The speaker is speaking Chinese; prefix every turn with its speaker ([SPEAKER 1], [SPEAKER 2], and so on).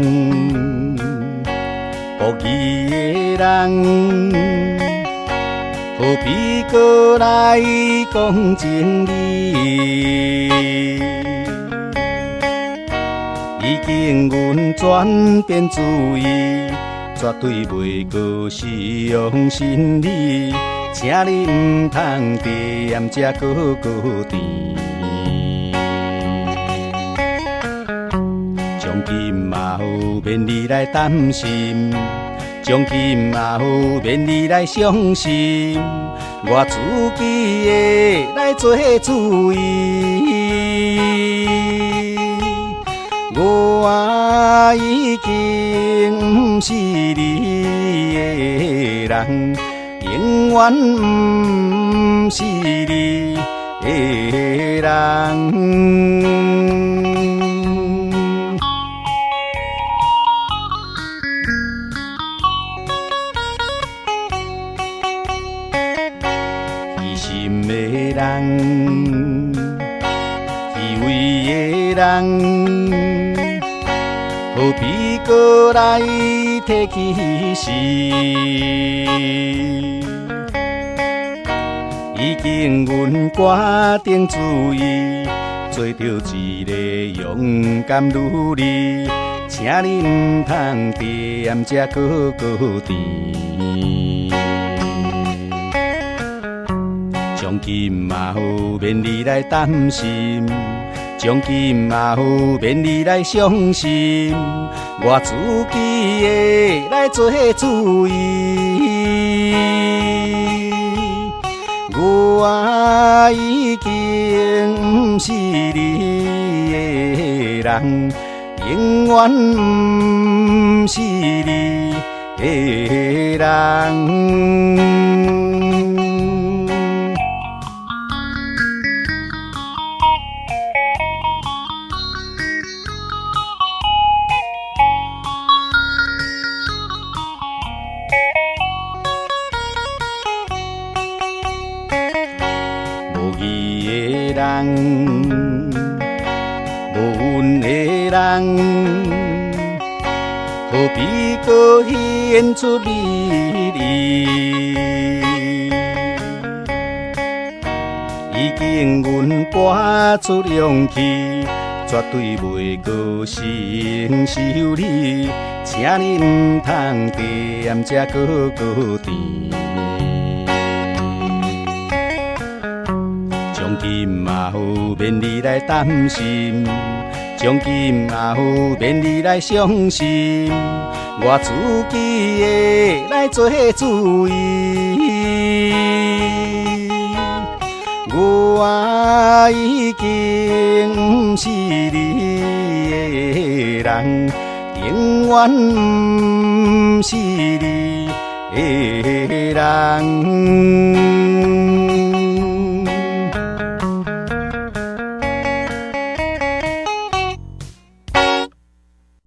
[SPEAKER 1] 人，博义的人，何必过来讲情义？已经阮转变主意，绝对袂过使用心理，请你唔通惦这个甜。从今嘛好免你来担心，从今嘛好免你来伤心，我自己会来做主意。我已经不是你的人，永远不是你的人。虚心的人，虚伪的人，何必过来提起事？已经阮决定主意，做着一个勇敢女儿，请你唔通惦这个甜。从今嘛好免你来担心，从今嘛好免你来伤心，我自己会来做主意。我已经不是你的人，永远不是你的人。无义的人，无运的人，何必搁显出美丽？已经阮拔出勇气，绝对袂搁承受你，请你唔通惦这个甜。从今嘛好免你来担心，从今嘛好免你来伤心，我自己会来做主意。我已经不是你的人，永远不是你的人。